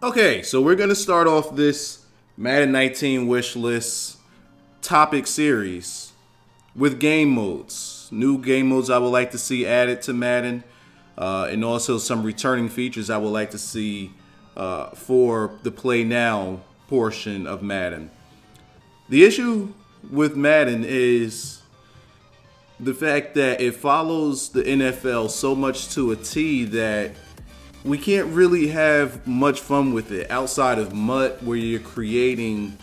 Okay, so we're gonna start off this Madden 19 wish list topic series with game modes. New game modes I would like to see added to Madden, and also some returning features I would like to see for the play now portion of Madden. The issue with Madden is the fact that it follows the NFL so much to a T that we can't really have much fun with it outside of MUT, where you're creating,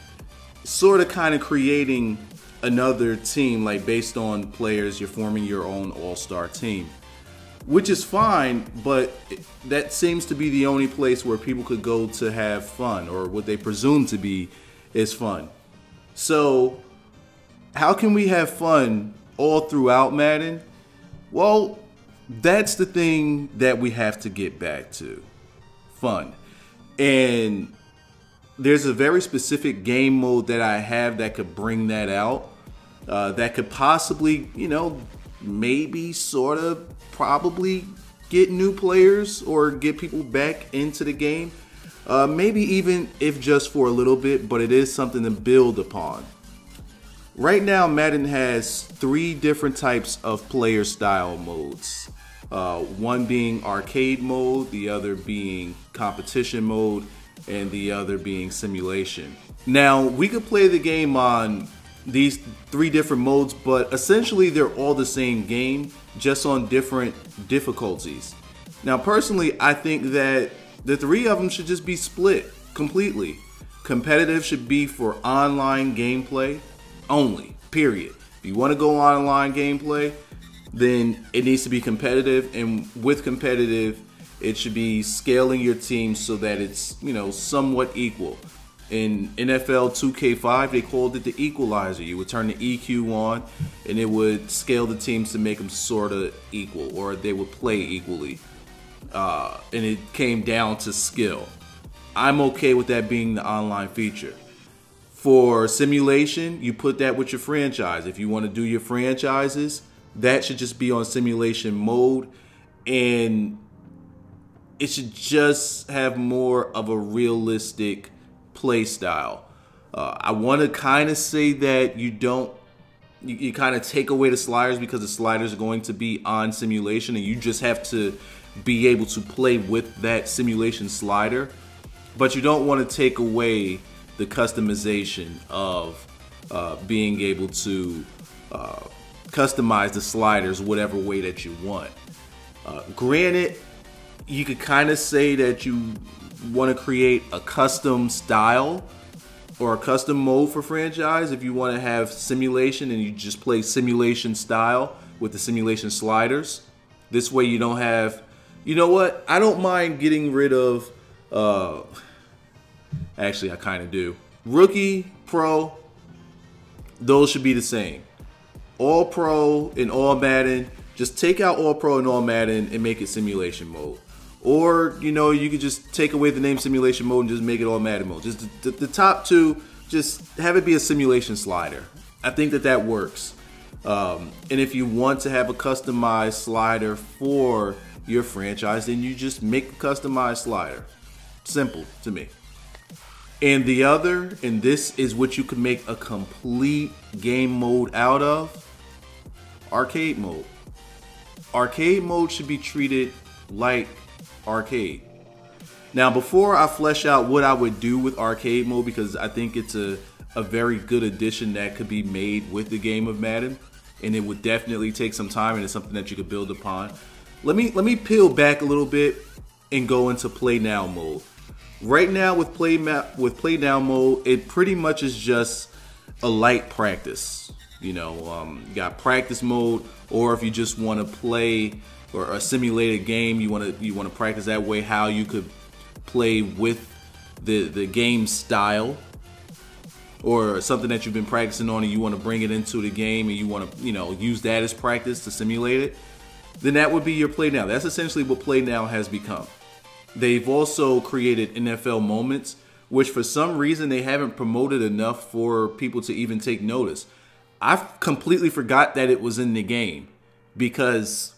kind of creating another team, like based on players, you're forming your own all-star team, which is fine, but that seems to be the only place where people could go to have fun, or what they presume to be is fun. So how can we have fun all throughout Madden? Well, that's the thing that we have to get back to. Fun. And there's a very specific game mode that I have that could bring that out. That could possibly, maybe sort of probably get new players or get people back into the game. Maybe even if just for a little bit, but it is something to build upon. Right now, Madden has 3 different types of player style modes. One being arcade mode, the other being competition mode, and the other being simulation. Now, we could play the game on these 3 different modes, but essentially they're all the same game, just on different difficulties. Now, personally, I think that the 3 of them should just be split completely. Competitive should be for online gameplay only, period. If you want to go online gameplay, then it needs to be competitive, and with competitive, it should be scaling your team so that it's, somewhat equal. In NFL 2K5, they called it the equalizer. You would turn the EQ on, and it would scale the teams to make them sort of equal, or they would play equally. And it came down to skill. I'm okay with that being the online feature. For simulation, you put that with your franchise. If you want to do your franchises, that should just be on simulation mode, and it should just have more of a realistic play style. I want to kind of say that you kind of take away the sliders, because the sliders are going to be on simulation, and you just have to be able to play with that simulation slider, but you don't want to take away the customization of being able to customize the sliders whatever way that you want. Granted, you could kind of say that you want to create a custom style or a custom mode for franchise if you want to have simulation and you just play simulation style with the simulation sliders. This way you don't have, I don't mind getting rid of, actually I kind of do. Rookie, pro, those should be the same. All Pro and All Madden, just take out All Pro and All Madden and make it simulation mode. Or, you could just take away the name simulation mode and just make it All Madden mode. Just the top 2, just have it be a simulation slider. I think that works. And if you want to have a customized slider for your franchise, then you just make a customized slider. Simple to me. And the other, and this is what you can make a complete game mode out of, arcade mode. Arcade mode should be treated like arcade. Now, before I flesh out what I would do with arcade mode, because I think it's a very good addition that could be made with the game of Madden, and it would definitely take some time, and it's something that you could build upon. Let me peel back a little bit and go into play now mode. Right now with play now mode, it pretty much is just a light practice. You got practice mode, or if you just want to play or a simulated game, you want to practice that way, how you could play with the game style, or something that you've been practicing on and you want to bring it into the game and you want to use that as practice to simulate it, then that would be your play now. That's essentially what play now has become. They've also created NFL moments, which for some reason they haven't promoted enough for people to even take notice. I completely forgot that it was in the game because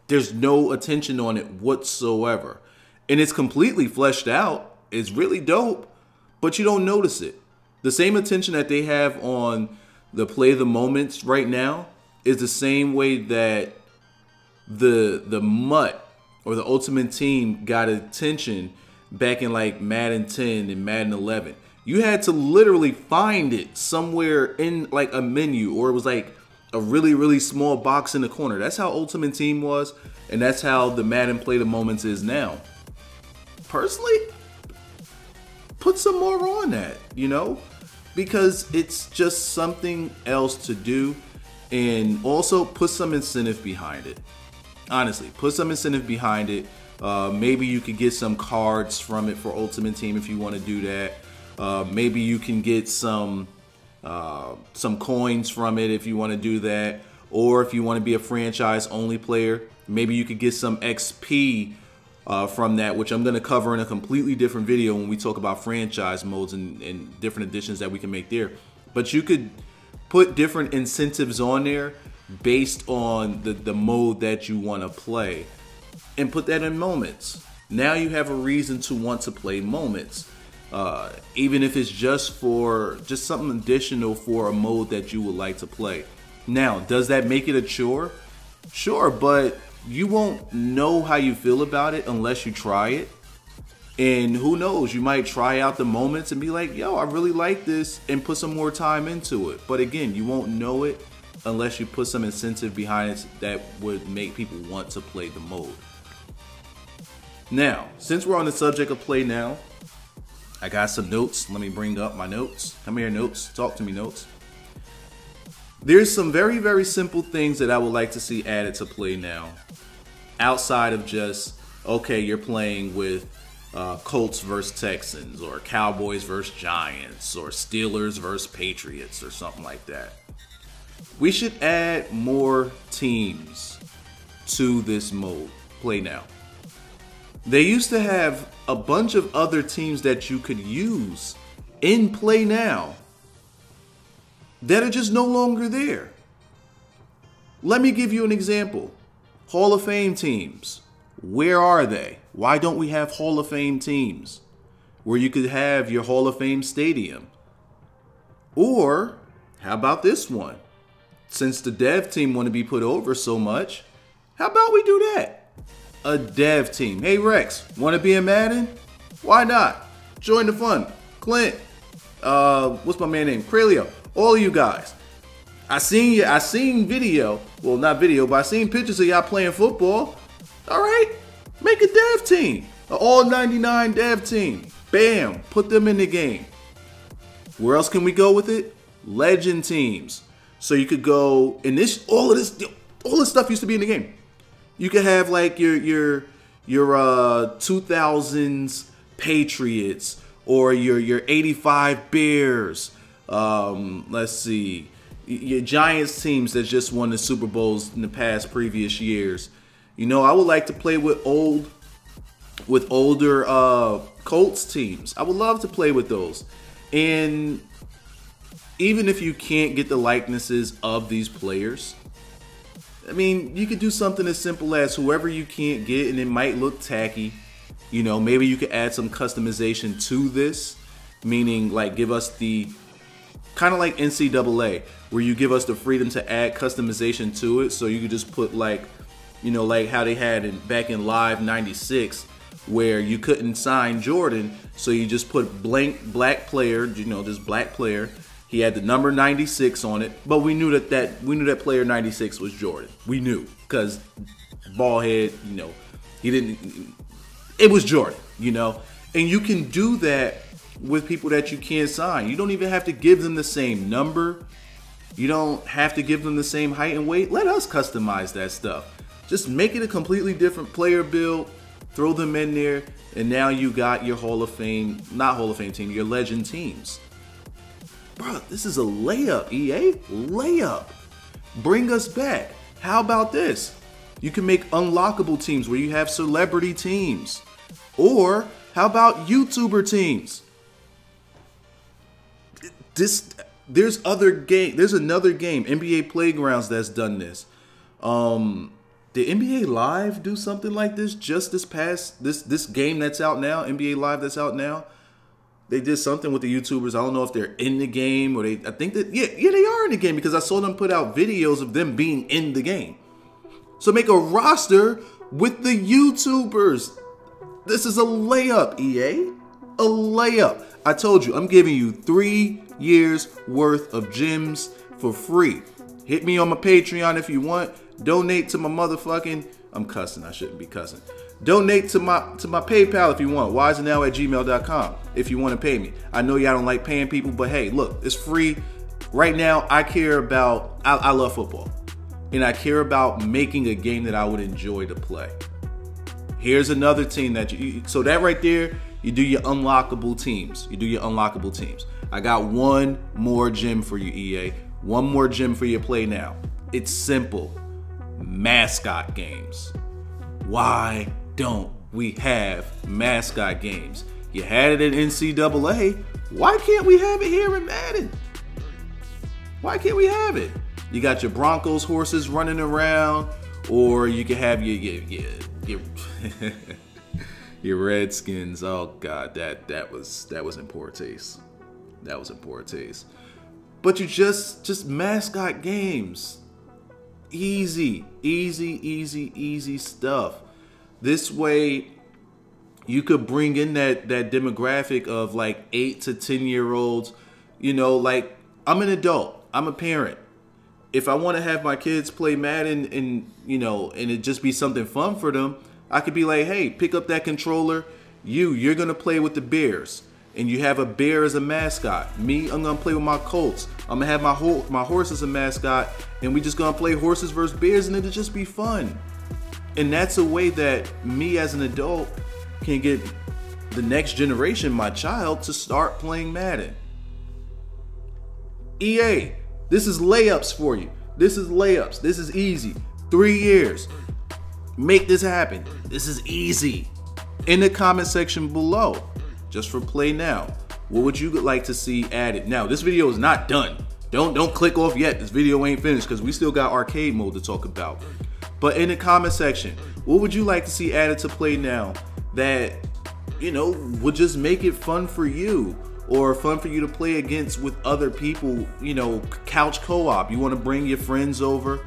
there's no attention on it whatsoever. And it's completely fleshed out. is really dope, but you don't notice it. The same attention that they have on the play of the moments right now is the same way that the MUT or the Ultimate Team got attention back in like Madden 10 and Madden 11. You had to literally find it somewhere in like a menu, or it was like a really, really small box in the corner. That's how Ultimate Team was, and that's how the Madden Play the Moments is now. Personally, put some more on that, you know, because it's just something else to do, and also put some incentive behind it. Honestly, put some incentive behind it. Maybe you could get some cards from it for Ultimate Team if you want to do that. Maybe you can get some coins from it if you want to do that. Or if you want to be a franchise-only player, maybe you could get some XP from that, which I'm going to cover in a completely different video when we talk about franchise modes and different additions that we can make there. But you could put different incentives on there based on the mode that you want to play, and put that in moments. Now you have a reason to want to play moments, even if it's just something additional for a mode that you would like to play. Now, does that make it a chore? Sure, but you won't know how you feel about it unless you try it. And who knows, you might try out the moments and be like, yo, I really like this, and put some more time into it. But again, you won't know it unless you put some incentive behind it that would make people want to play the mode. Now, since we're on the subject of play now, I got some notes. Let me bring up my notes. Come here, notes. Talk to me, notes. There's some very, very simple things that I would like to see added to play now, outside of just, okay, you're playing with Colts versus Texans, or Cowboys versus Giants, or Steelers versus Patriots, or something like that. We should add more teams to this mode, play now. They used to have a bunch of other teams that you could use in play now that are just no longer there. Let me give you an example. Hall of Fame teams. Where are they? Why don't we have Hall of Fame teams where you could have your Hall of Fame stadium? Or how about this one? Since the dev team want to be put over so much, how about we do that? A dev team. Hey Rex, want to be in Madden? Why not? Join the fun. Clint, what's my man name? Cralio. All of you guys. I seen video. Well, not video, but I seen pictures of y'all playing football. All right, make a dev team. An all 99 dev team. Bam, put them in the game. Where else can we go with it? Legend teams. So you could go, and all this stuff used to be in the game. You could have like your 2000s Patriots, or your 85 Bears. Let's see, your Giants teams that just won the Super Bowls in the previous years. You know, I would like to play with older Colts teams. I would love to play with those. And even if you can't get the likenesses of these players, I mean, you could do something as simple as whoever you can't get, and it might look tacky. You know, maybe you could add some customization to this, meaning like give us the kind of like NCAA, where you give us the freedom to add customization to it. So you could just put like, you know, like how they had back in Live 96, where you couldn't sign Jordan, so you just put blank black player, you know, just black player. He had the number 96 on it, but we knew that player 96 was Jordan. We knew, because ball head, you know, it was Jordan, you know. And you can do that with people that you can't sign. You don't even have to give them the same number. You don't have to give them the same height and weight. Let us customize that stuff. Just make it a completely different player build, throw them in there, and now you got your Hall of Fame, not Hall of Fame team, your legend teams. Bro, this is a layup, EA. Layup. Bring us back. How about this? You can make unlockable teams where you have celebrity teams. Or how about YouTuber teams? There's another game, NBA Playgrounds, that's done this. did NBA Live do something like this just this game that's out now, NBA Live that's out now? They did something with the YouTubers. I don't know if they're in the game or I think that, yeah, they are in the game because I saw them put out videos of them being in the game. So make a roster with the YouTubers. This is a layup, EA. A layup. I told you, I'm giving you 3 years worth of gems for free. Hit me on my Patreon if you want. Donate to my motherfucking, I'm cussing, I shouldn't be cussing. Donate to my PayPal if you want. Wyzatv@gmail.com if you want to pay me. I know y'all don't like paying people, but hey, look, it's free. Right now, I care about, I love football. And I care about making a game that I would enjoy to play. Here's another team that so that right there, you do your unlockable teams. You do your unlockable teams. I got one more gem for you, EA. One more gem for you to play now. It's simple. Mascot games. Why don't we have mascot games? You had it in NCAA. Why can't we have it here in Madden? Why can't we have it? You got your Broncos horses running around, or you can have your your Redskins. Oh God, that was in poor taste. That was in poor taste. But you just mascot games. Easy stuff. This way you could bring in that demographic of like 8 to 10-year-olds. You know, like I'm an adult, I'm a parent. If I want to have my kids play Madden and, you know, and it just be something fun for them, I could be like, hey, pick up that controller. You're going to play with the Bears. And you have a bear as a mascot. Me, I'm going to play with my Colts. I'm going to have my horse as a mascot. And we just going to play horses versus bears, and it'll just be fun. And that's a way that me as an adult can get the next generation, my child, to start playing Madden. EA, this is layups for you. This is layups. This is easy. 3 years. Make this happen. This is easy. In the comment section below, just for play now, what would you like to see added? Now, this video is not done. Don't click off yet. This video ain't finished because we still got arcade mode to talk about. But in the comment section, what would you like to see added to play now that, you know, would just make it fun for you, or fun for you to play against with other people? You know, couch co-op. You want to bring your friends over,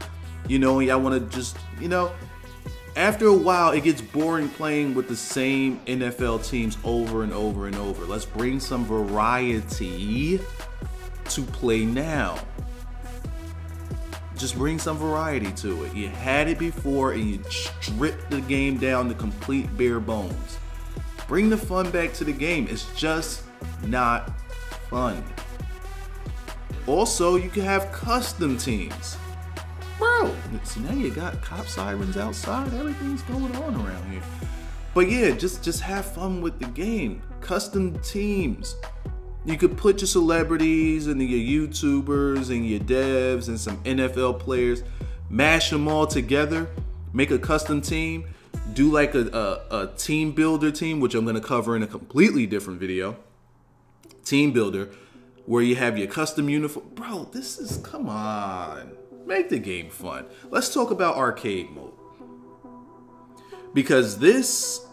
you know, y'all want to just, you know, after a while it gets boring playing with the same NFL teams over and over and over. Let's bring some variety to play now. Just bring some variety to it. You had it before and you stripped the game down to complete bare bones. Bring the fun back to the game. It's just not fun. Also, you can have custom teams. Bro, see, now you got cop sirens outside. Everything's going on around here. But yeah, just have fun with the game. Custom teams. You could put your celebrities and your YouTubers and your devs and some NFL players, mash them all together, make a custom team, do like a team builder team, which I'm going to cover in a completely different video. Team builder, where you have your custom uniform. Bro, this is, come on, make the game fun. Let's talk about arcade mode, because this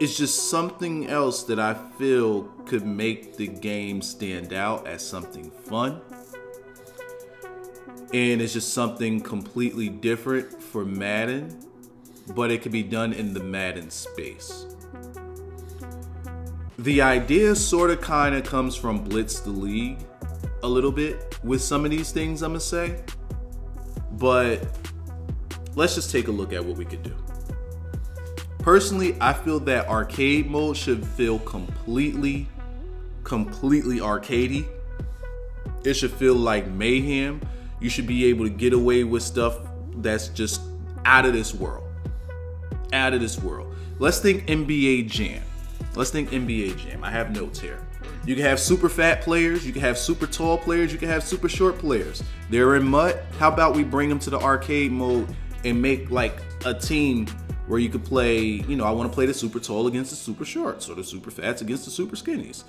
is just something else that I feel could make the game stand out as something fun. And it's just something completely different for Madden, but it could be done in the Madden space. The idea sort of kind of comes from Blitz the League a little bit with some of these things, I'm gonna say. But let's just take a look at what we could do. Personally, I feel that arcade mode should feel completely arcadey. It should feel like mayhem. You should be able to get away with stuff that's just out of this world. Out of this world. Let's think NBA Jam. Let's think NBA Jam. I have notes here. You can have super fat players, you can have super tall players, you can have super short players. They're in mud. How about we bring them to the arcade mode and make like a team where you could play, you know, I want to play the super tall against the super shorts, or the super fats against the super skinnies.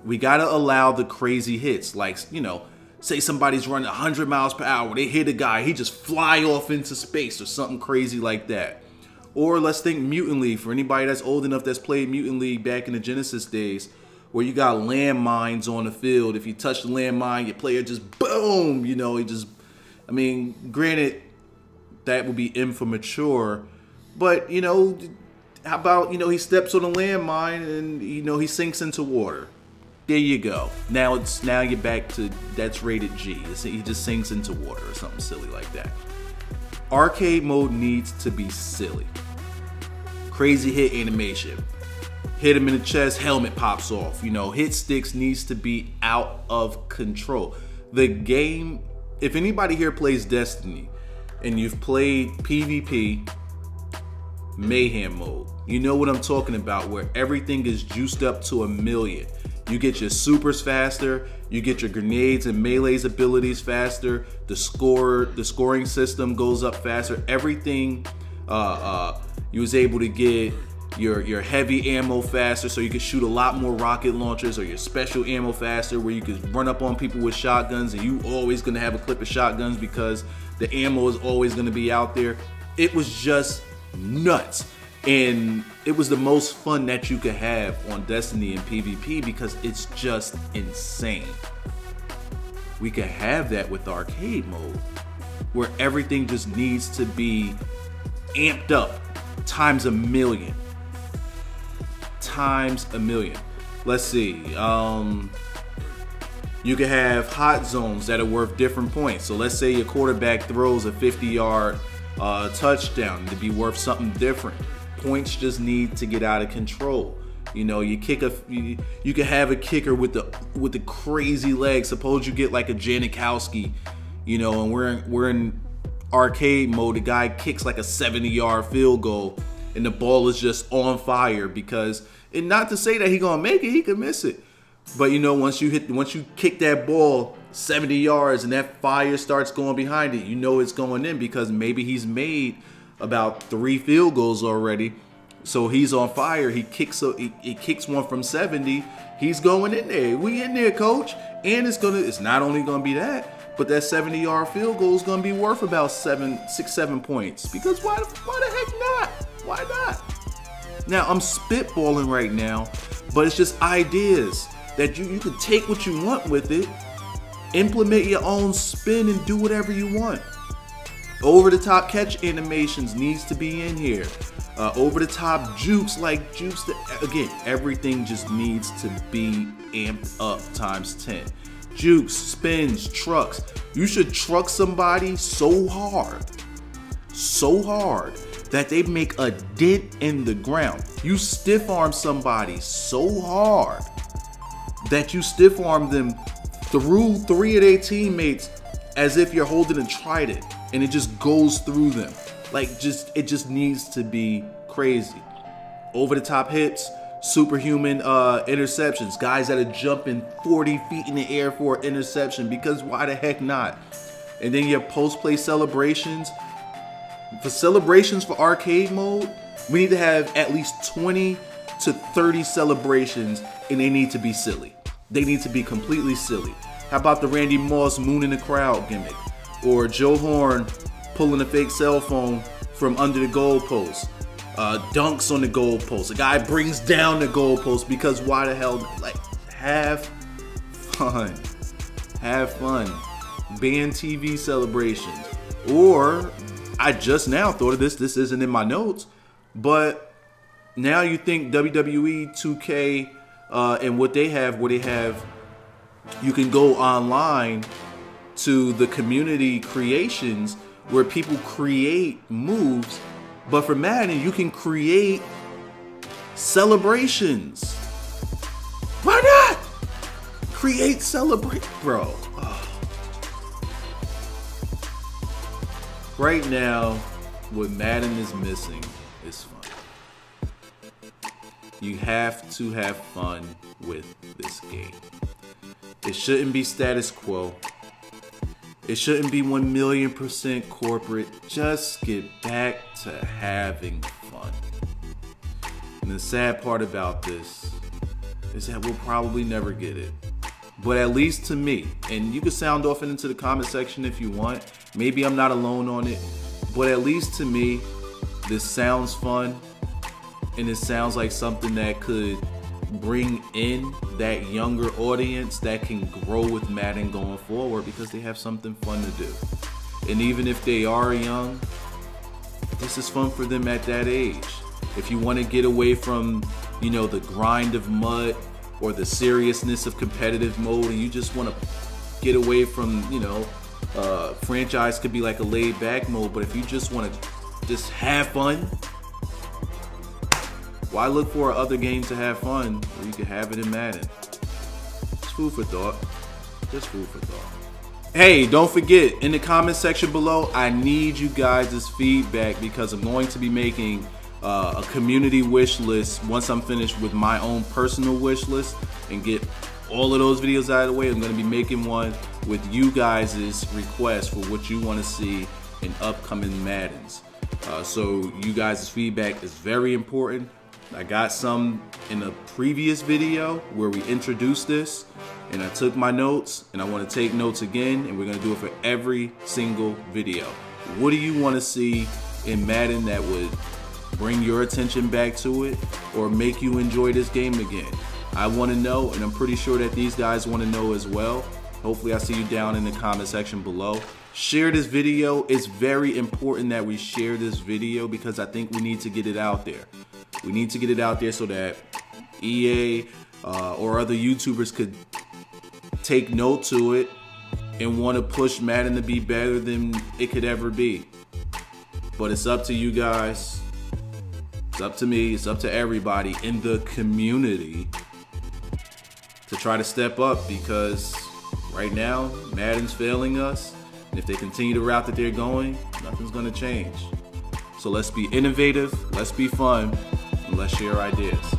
We got to allow the crazy hits, like, you know, Say somebody's running 100 miles per hour. They hit a guy. He just fly off into space or something crazy like that. Or let's think Mutant League. For anybody that's old enough that's played Mutant League back in the Genesis days, where you got landmines on the field. If you touch the landmine, your player just boom. You know, he just, I mean, granted, that would be immature. But, you know, how about, you know, he steps on a landmine and, you know, he sinks into water. There you go. Now you're back to that's rated G. He just sinks into water or something silly like that. Arcade mode needs to be silly. Crazy hit animation. Hit him in the chest, helmet pops off. You know, hit sticks needs to be out of control. The game, if anybody here plays Destiny and you've played PvP, Mayhem mode, you know what I'm talking about, where everything is juiced up to 1,000,000. You get your supers faster, you get your grenades and melee's abilities faster, the scoring system goes up faster, everything, you was able to get your heavy ammo faster, so you can shoot a lot more rocket launchers, or your special ammo faster, where you could run up on people with shotguns, and you always gonna have a clip of shotguns because the ammo is always gonna be out there. It was just nuts. And it was the most fun that you could have on Destiny and PvP because it's just insane. We could have that with arcade mode, where everything just needs to be amped up times 1,000,000. Times 1,000,000. Let's see. You could have hot zones that are worth different points. So let's say your quarterback throws a 50-yard touchdown to be worth something different. Points just need to get out of control. You know, you could have a kicker with the crazy legs. Suppose you get like a Janikowski, you know, and we're in arcade mode. The guy kicks like a 70-yard field goal, and the ball is just on fire because, and not to say that he gonna make it, he could miss it. But you know, once you kick that ball 70 yards and that fire starts going behind it, you know it's going in because maybe he's made about 3 field goals already. So he's on fire. He kicks one from 70. He's going in there. We in there, coach. And it's not only gonna be that, but that 70-yard field goal is gonna be worth about 6, 7 points. Because why the heck not? Why not? Now I'm spitballing right now, but it's just ideas that you can take what you want with it, implement your own spin, and do whatever you want. Over-the-top catch animations needs to be in here. Over-the-top jukes, like jukes. Again, everything just needs to be amped up times 10. Jukes, spins, trucks. You should truck somebody so hard that they make a dent in the ground. You stiff arm somebody so hard that you stiff arm them through 3 of their teammates as if you're holding a trident, and it just goes through them. Like, it just needs to be crazy. Over the top hits, superhuman interceptions, guys that are jumping 40 feet in the air for an interception, because why the heck not? And then you have post-play celebrations. For celebrations for arcade mode, we need to have at least 20 to 30 celebrations, and they need to be silly. They need to be completely silly. How about the Randy Moss moon in the crowd gimmick? Or Joe Horn pulling a fake cell phone from under the goalpost. Dunks on the goalpost. A guy brings down the goalpost because why the hell? Like, have fun. Have fun. Ban TV celebrations. Or, I just now thought of this. This isn't in my notes. But now you think WWE 2K and what they have, you can go online to the community creations where people create moves, but for Madden, you can create celebrations. Why not? Create bro. Oh. Right now, what Madden is missing is fun. You have to have fun with this game. It shouldn't be status quo. It shouldn't be 1,000,000% corporate. Just get back to having fun. And the sad part about this is that we'll probably never get it. But at least to me, and you can sound off into the comment section if you want. Maybe I'm not alone on it, but at least to me, this sounds fun, and it sounds like something that could bring in that younger audience that can grow with Madden going forward because they have something fun to do. And even if they are young, this is fun for them at that age. If you want to get away from, you know, the grind of mud or the seriousness of competitive mode, and you just want to get away from, you know, franchise could be like a laid back mode, but if you just want to just have fun, why look for other games to have fun where you can have it in Madden? It's food for thought. Just food for thought. Hey, don't forget, in the comment section below, I need you guys' feedback because I'm going to be making a community wish list once I'm finished with my own personal wish list and get all of those videos out of the way. I'm going to be making one with you guys' requests for what you want to see in upcoming Maddens. So you guys' feedback is very important. I got some in a previous video where we introduced this, and I took my notes, and I want to take notes again, and we're going to do it for every single video. What do you want to see in Madden that would bring your attention back to it or make you enjoy this game again? I want to know, and I'm pretty sure that these guys want to know as well. Hopefully I see you down in the comment section below. Share this video. It's very important that we share this video because I think we need to get it out there. We need to get it out there so that EA or other YouTubers could take note to it and want to push Madden to be better than it could ever be. But it's up to you guys. It's up to me. It's up to everybody in the community to try to step up because right now Madden's failing us. And if they continue the route that they're going, nothing's going to change. So let's be innovative, let's be fun, and let's share ideas.